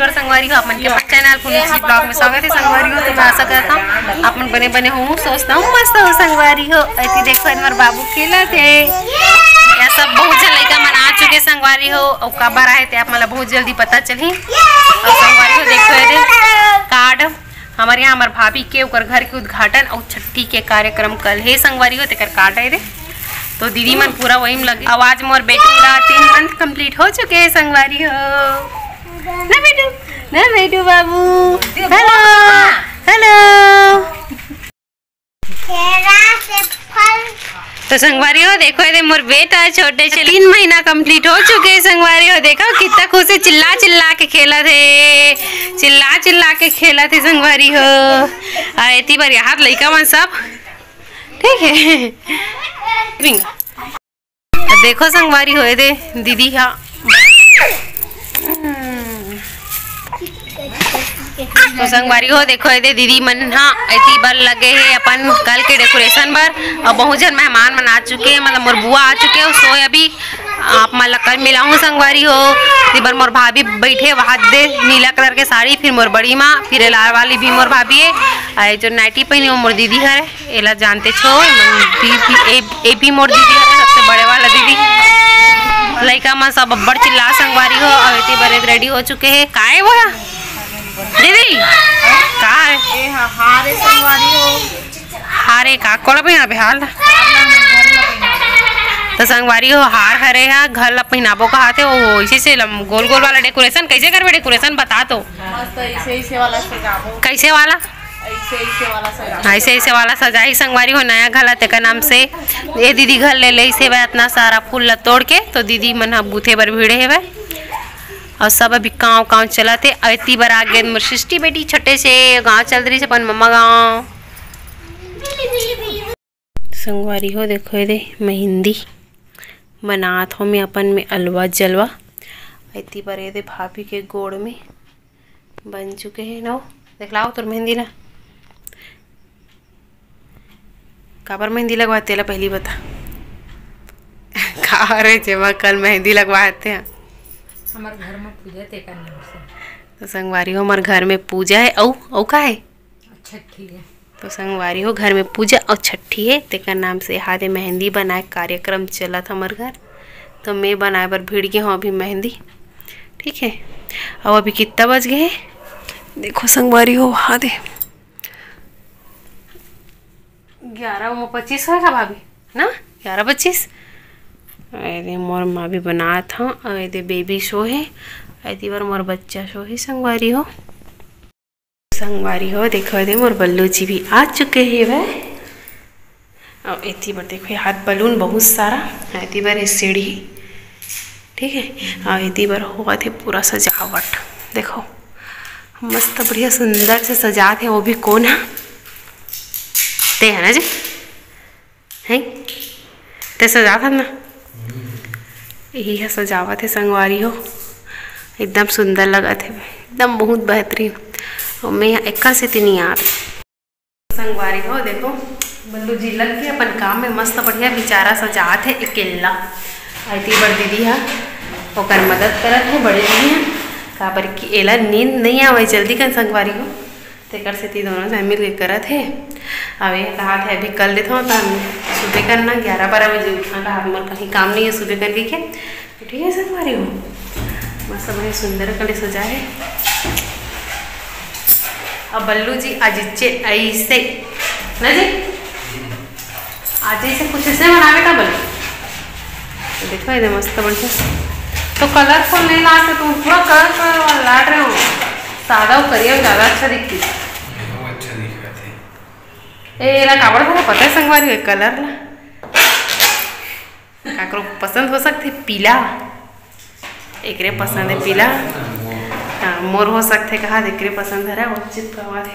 नमस्कार संगवारी हो, अपन के चैनल पुलिस ब्लॉग में स्वागत है संगवारी हो। तो मैं आशा करता हूँ अपन बने बने हूँ, सोचता हूँ मस्त हो संगवारी हो। ऐसी देखो हमारे बाबू खेला थे, या सब बहुत जल्द लड़का मन आ चुके संगवारी हो। और कबर आए थे आप मतलब बहुत जल्दी पता चली। और संगवारी हो देखो कार्ड हमारे यहाँ हमारे भाभी के उकर घर के उद्घाटन और छठी के कार्यक्रम कल है संगवारी हो। तेकर कार्ड आए थे तो दीदी मन पूरा वही में लगे। आवाज मोर बेटू का 3 मंथ कंप्लीट हो चुके हैं संगवारी हो। ना बेटू बाबू हेलो हेलो। तो संगवारी हो देखो ये मोर बेटा छोटे से 3 महीना कंप्लीट हो चुके हैं संगवारी हो। देखो कितना खुश है, चिल्ला चिल्ला के खेला थे, चिल्ला चिल्ला के खेला थे संगवारी हो। इतनी बार याद लड़का मन सब ठीक है। देखो संगवारी हो दे दीदी हाँ तो संगवारी हो देखो ये दीदी मन हाँ ऐसी बार लगे है अपन कल के डेकोरेशन पर। और बहुत जन मेहमान मन आ चुके हैं, मतलब मोर बुआ आ चुके हैं। सो अभी आप मतलब कल मिलाऊँ संगवारी हो। बार मोर भाभी बैठे वहाँ दे नीला कलर के साड़ी, फिर मोर बड़ी माँ, फिर लाल वाली भी मोर भाभी है। जो नाइटी पहनी वो मोर दीदी है, एला जानते छो ए भी मोर दीदी है, सबसे बड़े वाला दीदी। लड़का माँ सब बड़ चिल्ला संगवारी हो। और इतनी बड़े रेडी हो चुके हैं। का है वो दीदी का है हारे संगवारी हो, हारे का कोला पे यहाँ पे हाल तो संगवारी हो हार हरे हा घर पहनाबो कहा थे वो इसी से गोल गोल वाला डेकोरेशन कैसे करबे? डेकोरेशन बता तो ऐसे वाला सजाबो। कैसे वाला? ऐसे वाला सजाई संगवारी हो नया घर ते का नाम से ये दीदी घर ले ले से इतना सारा फूल ला तोड़ के। तो दीदी मन बूथे बर भिड़े है और सब अभी गाँव गाँव चला थे। इतनी बार आ गए मोर सृष्टि बेटी छोटे से गाँव चल रही से अपन मम्मा गाँव संगवारी हो। देखो ये मेहंदी बनात हो मैं अपन में अलवा जलवा। इतनी बार ये भाभी के गोड़ में बन चुके हैं ना। देख लाओ तुर मेहंदी ला काबर मेहंदी लगवाते ला पहली बता कहा रे जेवा कल मेहंदी लगवाते हैं हमारे घर में पूजा ते का नाम से। तो संगवारी हो हमारे घर में पूजा है औ का है छठी है। तो संगवारी हो घर में पूजा और छठी है ते का नाम से हाथे मेहंदी बनाए कार्यक्रम चला था हमारे घर। तो मैं बनाए बर भिड़ गई हूँ अभी मेहंदी ठीक है। और अभी कितना बज गए देखो संगवारी हो हाँ दे 11:25 होगा भाभी ना 11:25। अरे मोर माँ भी बना था। अरे बेबी शो है ऐसी बार मोर बच्चा शो है संगवारी हो। संगवारी हो देखो दे मोर बल्लू जी भी आ चुके हैं वह। और इतनी बार देखो हाथ बलून बहुत सारा इतनी बार सीढ़ी ठीक है। और इतनी बार हुआ थे पूरा सजावट देखो मस्त बढ़िया सुंदर से सजा थे। वो भी कौन है ते है ना जी है ते सजा था ना यही है सजावट है संगवारी हो। एकदम सुंदर लगा थे एकदम बहुत बेहतरीन। और मैं यहाँ एक से नहीं आ रही संगवारी हो। देखो बल्लू जी लग के अपन काम में मस्त बढ़िया बेचारा सजात है अकेला। इतनी बड़ दीदी है ओकर मदद करत है बड़े दीदी है काबर की एला नींद नहीं आवे जल्दी कर संगवारी हो। तेकर से दोनों से मिल के करत है। अब ये कहा थे अभी कर लेता हूँ तो सुबह करना 11-12 बजे उठना कहा हमारे कहीं काम नहीं है सुबह करके के तो ठीक है संगवारी हो। मस्त बड़े सुंदर कले सजा है। अब बल्लू जी आज ऐसे ना जी आज ऐसे कुछ ऐसे बनावे का बल्लू तो देखो ये मस्त बढ़िया। तो कलरफुल नहीं लाते तुम पूरा कलर लाट रहे हो सादा और करिया ज़्यादा अच्छा दिखती है। अच्छा दिखा थे ए ला काबर था पता है संगवारी हो कलर ला काकरो पसंद हो सकते पीला एकरे पसंद है पीला। हाँ मोर हो सकते कहा एकरे पसंद है वो चित करवा दे।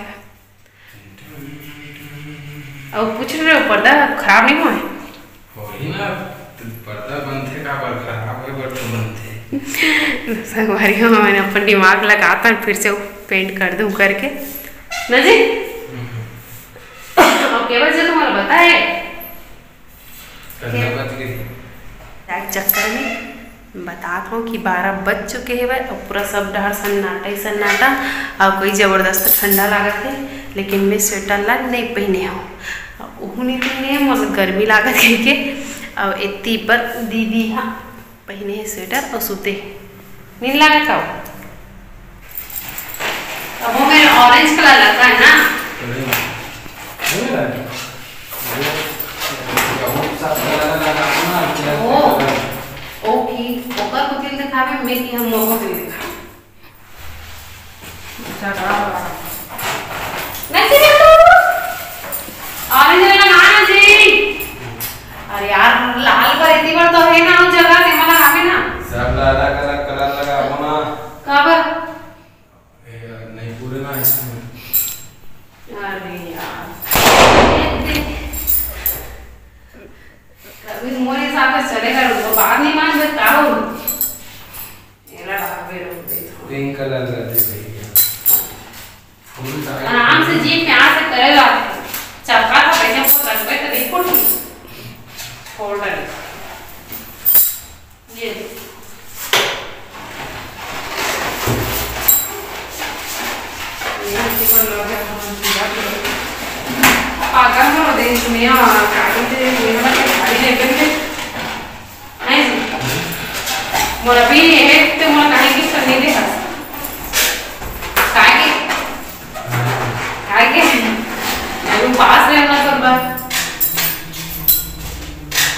और पूछ रहे हो पर्दा खराब नहीं हुआ होई ना पर्दा बनते का बार खराब है बट बनते संगवारी हो मैंने अपन दिमाग लगाता फिर से पेंट कर दूं करके ना जी। और क्या वजह तुम्हारा बताए चक्कर में बताता हूँ कि 12 बज चुके हैं भाई, और पूरा सब डर सन्नाटा ही सन्नाटा, और कोई ज़बरदस्त ठंडा लागत है, लेकिन मैं स्वेटर ला नहीं पहने हूँ, वो नहीं पहने हैं, मतलब गर्मी लागत करके। और इतनी पर दीदी हाँ पहने हैं स्वेटर और सूते नहीं लागत का। अब वो मेरा ऑरेंज कलर लगा है ना, ओकर को दिल दिखावे मैं कि हम मोको दिल दिखावे नहीं ऑरेंज लगाना जी। अरे यार लाल पर इतनी बार तो है ना उस जगह से मला आवे ना सब अलग अलग कलर लगाओ ना। काबर नहीं पूरे ना इसमें। अरे यार अभी मोरे हिसाब से चलेगा, वो बात नहीं मान बस का हो एला आवे रो दे पिंक कलर का दे भैया फुल आराम से जी प्यार से करेगा। चरका था पहले वो रखबे तो देखो फोल्डर ये पागल हो दे इसमें काटो दे मेरा गाड़ी ले के नहीं मोरा भी है तो मोरा कहीं की करने दे काहे मैं पास रहना करबा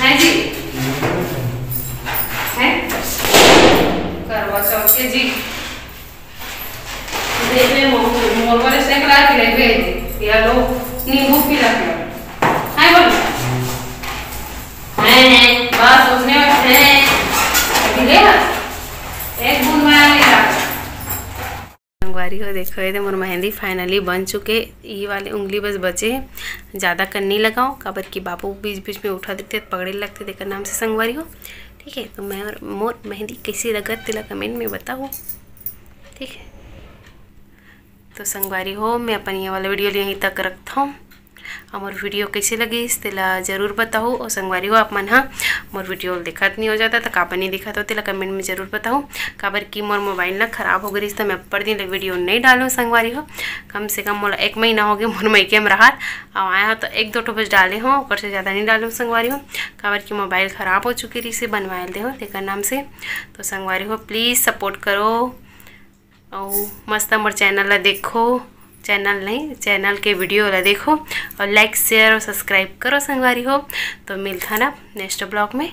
है जी है करवा चौथ के जी देवे मोर वाले से करा के ले गए या लो नींबू पिला के है बोल है बस उसने है दिले एक बूंद में ले जा संगवारी हो। देखो ये मोर मेहंदी फाइनली बन चुके, ये वाले उंगली बस बचे, ज़्यादा करनी लगाओ काबर कि बापू बीच बीच में उठा देते पकड़े लगते देकर नाम से संगवारी हो। ठीक है, तो मैं और मोर मेहंदी कैसी लगत तेला कमेंट में बताओ। ठीक है, तो संगवारी हो मैं अपन ये वाला वीडियो यहीं तक रखता हूँ। मोर वीडियो कैसे लगी तेला जरूर बताओ, और संगवारी हो आप मन हाँ मोर वीडियो दिखत नहीं हो जाता तो काबर नहीं दिखत हो तेला कमेंट में जरूर बताओ। काबर कि मोर मोबाइल ना खराब हो गई तो मैं पर दिन वीडियो नहीं डालूँ संगवारी हो। कम से कम मोला 1 महीना हो गया मोर मैके में रहा और आया हो तो 1-2 ठो बस डाले हो, और से ज़्यादा नहीं डालूँ संगवारी हो। काबर कि मोबाइल ख़राब हो चुकी रही से बनवाए दे हो तेकर नाम से। तो संगवारी हो प्लीज़ सपोर्ट करो और मस्त मोर चैनल ला देखो, चैनल के वीडियो ला देखो और लाइक शेयर और सब्सक्राइब करो संगवारी हो। तो मिलता ना नेक्स्ट ब्लॉग में।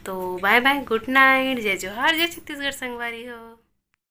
तो बाय बाय, गुड नाइट, जय जोहार, जय छत्तीसगढ़ संगवारी हो।